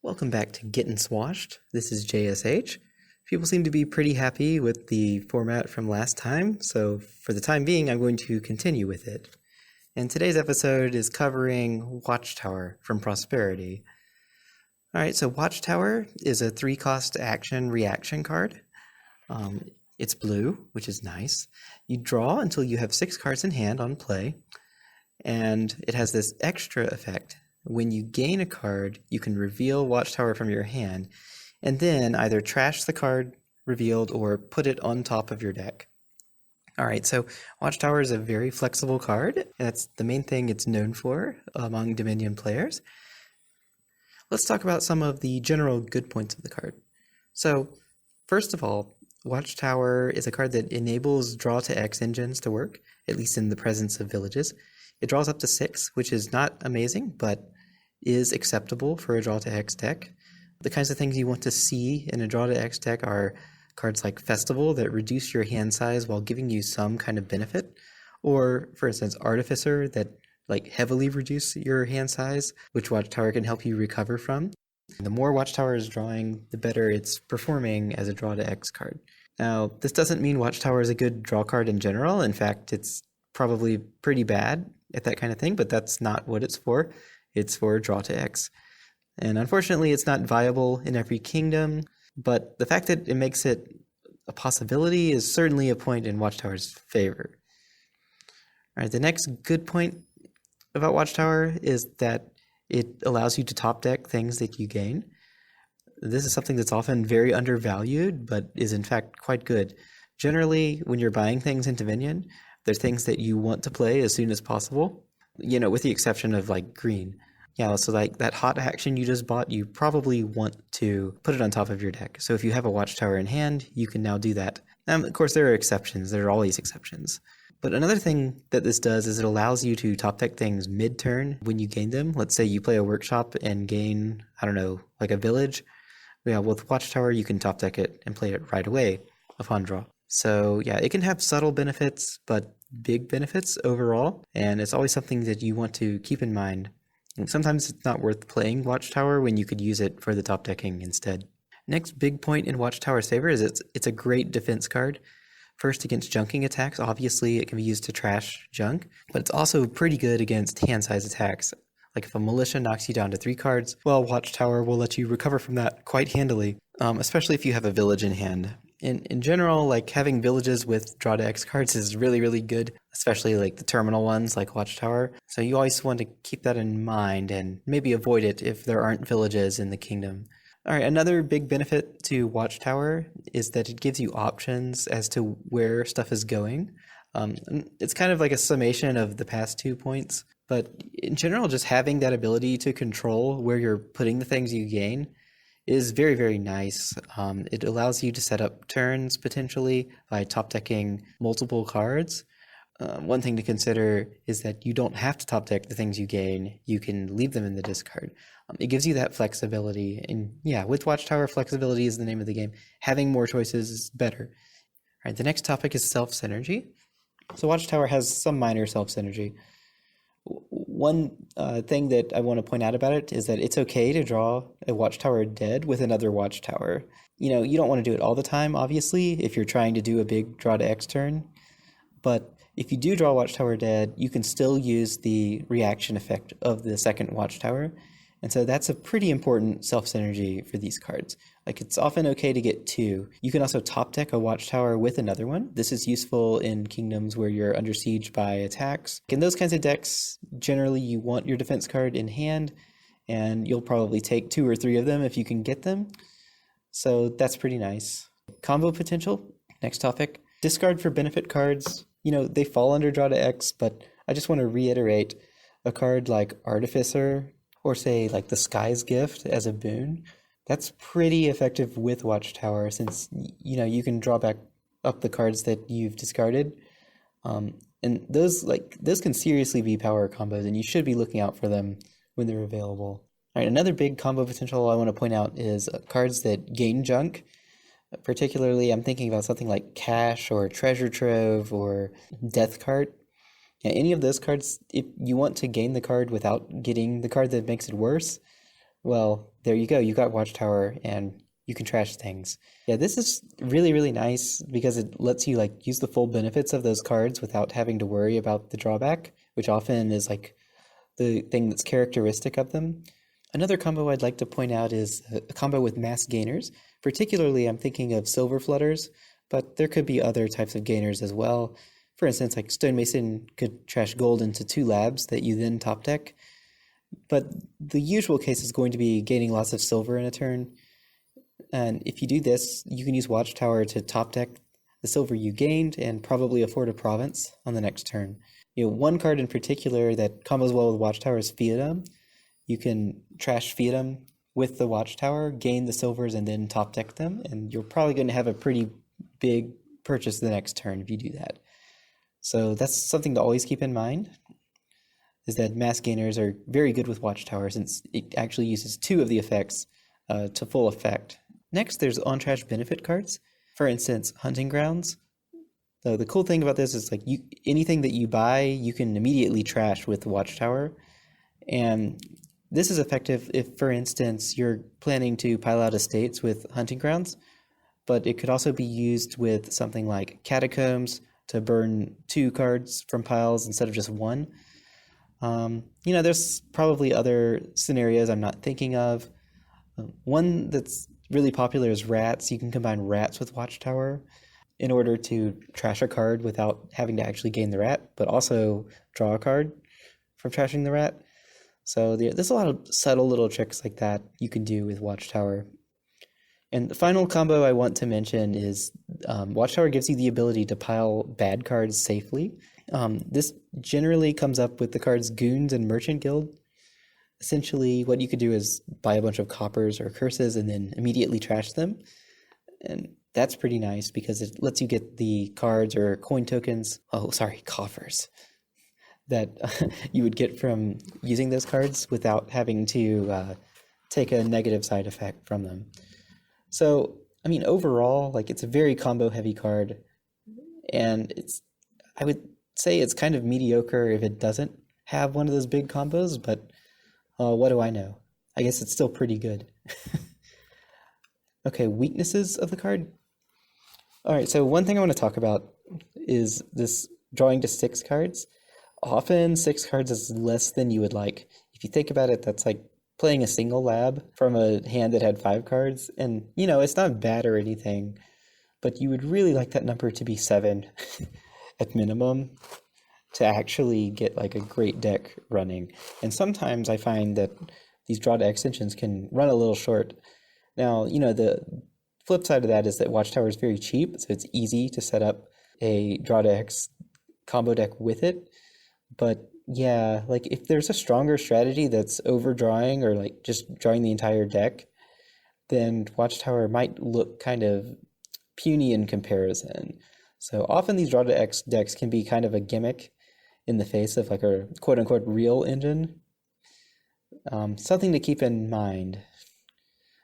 Welcome back to Gettin Swashed. This is JSH. People seem to be pretty happy with the format from last time, so for the time being, I'm going to continue with it. And today's episode is covering Watchtower from Prosperity. Alright, so Watchtower is a 3-cost action reaction card. It's blue, which is nice. You draw until you have 6 cards in hand on play, and it has this extra effect. When you gain a card, you can reveal Watchtower from your hand, and then either trash the card revealed or put it on top of your deck. Alright, so Watchtower is a very flexible card. That's the main thing it's known for among Dominion players. Let's talk about some of the general good points of the card. So, first of all, Watchtower is a card that enables draw to X engines to work, at least in the presence of villages. It draws up to 6, which is not amazing, but is acceptable for a draw to X deck. The kinds of things you want to see in a draw to X deck are cards like Festival that reduce your hand size while giving you some kind of benefit, or for instance Artificer that heavily reduce your hand size, which Watchtower can help you recover from. The more Watchtower is drawing, the better it's performing as a draw to X card. Now, this doesn't mean Watchtower is a good draw card in general. In fact, it's probably pretty bad at that kind of thing, but that's not what it's for. It's for draw to X. And unfortunately, it's not viable in every kingdom, but the fact that it makes it a possibility is certainly a point in Watchtower's favor. All right, the next good point about Watchtower is that it allows you to top deck things that you gain. This is something that's often very undervalued, but is in fact quite good. Generally, when you're buying things in Dominion, there's things that you want to play as soon as possible, with the exception of green. Yeah, so that hot action you just bought, you probably want to put it on top of your deck. So if you have a Watchtower in hand, you can now do that. Of course, there are exceptions. There are always exceptions. But another thing that this does is it allows you to top deck things mid-turn when you gain them. Let's say you play a workshop and gain, a village. Yeah, with Watchtower, you can top deck it and play it right away upon draw. So yeah, it can have subtle benefits, but big benefits overall, and it's always something that you want to keep in mind. And sometimes it's not worth playing Watchtower when you could use it for the top decking instead. Next big point in Watchtower's favor is it's a great defense card. First, against junking attacks, obviously it can be used to trash junk, but it's also pretty good against hand size attacks. Like if a militia knocks you down to 3 cards, well, Watchtower will let you recover from that quite handily, especially if you have a village in hand. In general, having villages with draw to X cards is really, really good, especially the terminal ones like Watchtower. So you always want to keep that in mind and maybe avoid it if there aren't villages in the kingdom. All right, another big benefit to Watchtower is that it gives you options as to where stuff is going. It's kind of like a summation of the past 2 points, but in general, just having that ability to control where you're putting the things you gain is very, very nice. It allows you to set up turns potentially by top decking multiple cards. One thing to consider is that you don't have to top deck the things you gain. You can leave them in the discard. It gives you that flexibility. And yeah, with Watchtower, flexibility is the name of the game. Having more choices is better. All right, the next topic is self-synergy. So Watchtower has some minor self-synergy. One thing that I want to point out about it is that it's okay to draw a Watchtower dead with another Watchtower. You don't want to do it all the time, obviously, if you're trying to do a big draw to X turn. But if you do draw Watchtower dead, you can still use the reaction effect of the second Watchtower. And so that's a pretty important self-synergy for these cards. It's often okay to get 2. You can also top deck a Watchtower with another one. This is useful in kingdoms where you're under siege by attacks. In those kinds of decks, generally you want your defense card in hand, and you'll probably take 2 or 3 of them if you can get them. So that's pretty nice. Combo potential, next topic. Discard for benefit cards. They fall under draw to X, but I just want to reiterate a card like Artificer, or say the Sky's Gift as a boon, that's pretty effective with Watchtower since you can draw back up the cards that you've discarded, and those can seriously be power combos, and you should be looking out for them when they're available. All right, another big combo potential I want to point out is cards that gain junk. Particularly, I'm thinking about something like Cash or Treasure Trove or Death Cart. Any of those cards, if you want to gain the card without getting the card that makes it worse, Well, there you go. You got Watchtower and you can trash things. Yeah, this is really, really nice because it lets you like use the full benefits of those cards without having to worry about the drawback, which often is like the thing that's characteristic of them. Another combo I'd like to point out is a combo with mass gainers. Particularly, I'm thinking of silver flutters, but there could be other types of gainers as well. For instance, like Stonemason could trash gold into 2 labs that you then top deck. But the usual case is going to be gaining lots of silver in a turn. And if you do this, you can use Watchtower to top deck the silver you gained and probably afford a province on the next turn. One card in particular that combos well with Watchtower is Fiatum. You can trash Fiatum with the Watchtower, gain the silvers, and then top deck them, and you're probably going to have a pretty big purchase the next turn if you do that. So that's something to always keep in mind, is that mass gainers are very good with Watchtower since it actually uses 2 of the effects to full effect. Next, there's on-trash benefit cards. For instance, Hunting Grounds. So the cool thing about this is like anything that you buy, you can immediately trash with Watchtower. And this is effective if, for instance, you're planning to pile out estates with Hunting Grounds, but it could also be used with something like Catacombs to burn 2 cards from piles instead of just 1. There's probably other scenarios I'm not thinking of. One that's really popular is Rats. You can combine Rats with Watchtower in order to trash a card without having to actually gain the rat, but also draw a card from trashing the rat. So there's a lot of subtle little tricks like that you can do with Watchtower. And the final combo I want to mention is Watchtower gives you the ability to pile bad cards safely. This generally comes up with the cards Goons and Merchant Guild. Essentially, what you could do is buy a bunch of coppers or curses and then immediately trash them. And that's pretty nice because it lets you get the cards or coin tokens, coffers, that you would get from using those cards without having to take a negative side effect from them. So, overall, it's a very combo-heavy card, and I would say it's kind of mediocre if it doesn't have one of those big combos, but what do I know? I guess it's still pretty good. Okay, weaknesses of the card. All right, so one thing I want to talk about is this drawing to 6 cards. Often 6 cards is less than you would like. If you think about it, that's like playing a single lab from a hand that had 5 cards. And, it's not bad or anything, but you would really like that number to be 7 at minimum to actually get a great deck running. And sometimes I find that these draw to extensions can run a little short. Now, the flip side of that is that Watchtower is very cheap, so it's easy to set up a draw to X combo deck with it. But yeah, if there's a stronger strategy that's overdrawing or just drawing the entire deck, then Watchtower might look kind of puny in comparison. So often these draw to X decks can be kind of a gimmick in the face of a quote unquote real engine. Something to keep in mind.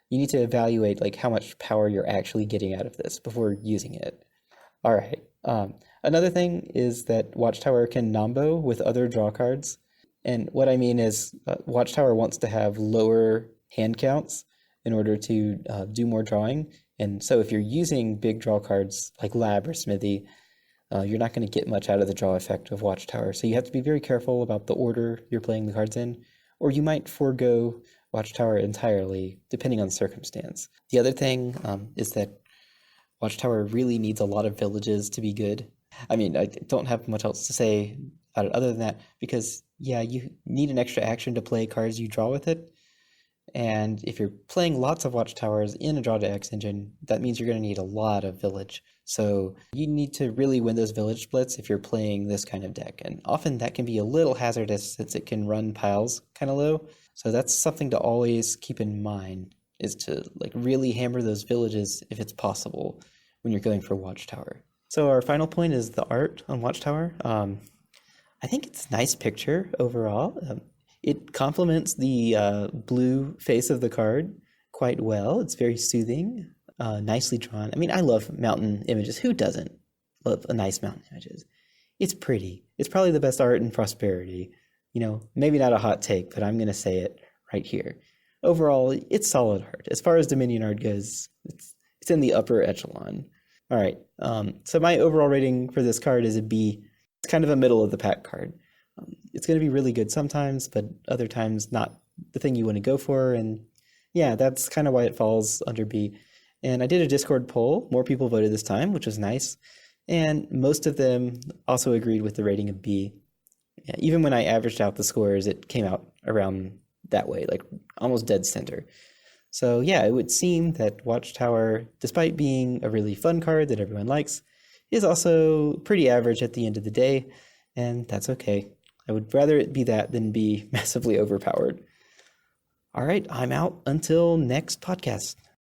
You need to evaluate how much power you're actually getting out of this before using it. All right. Another thing is that Watchtower can nombo with other draw cards. And what I mean is Watchtower wants to have lower hand counts in order to do more drawing. And so if you're using big draw cards like Lab or Smithy, you're not going to get much out of the draw effect of Watchtower. So you have to be very careful about the order you're playing the cards in, or you might forego Watchtower entirely, depending on the circumstance. The other thing is that Watchtower really needs a lot of villages to be good. I don't have much else to say about it other than that, because, yeah, you need an extra action to play cards you draw with it. And if you're playing lots of Watchtowers in a draw to X engine, that means you're going to need a lot of village. So you need to really win those village splits if you're playing this kind of deck. And often that can be a little hazardous since it can run piles kind of low. So that's something to always keep in mind, is to really hammer those villages if it's possible when you're going for Watchtower. So our final point is the art on Watchtower. I think it's a nice picture overall. It complements the blue face of the card quite well. It's very soothing, nicely drawn. I love mountain images. Who doesn't love a nice mountain images? It's pretty. It's probably the best art in Prosperity. Maybe not a hot take, but I'm going to say it right here. overall, it's solid art. As far as Dominion art goes, it's in the upper echelon. All right, so my overall rating for this card is a B. It's kind of a middle of the pack card. It's going to be really good sometimes, but other times not the thing you want to go for. And yeah, that's kind of why it falls under B. And I did a Discord poll. More people voted this time, which was nice. And most of them also agreed with the rating of B. Yeah, even when I averaged out the scores, it came out around that way, like almost dead center. So yeah, it would seem that Watchtower, despite being a really fun card that everyone likes, is also pretty average at the end of the day, and that's okay. I would rather it be that than be massively overpowered. All right, I'm out until next podcast.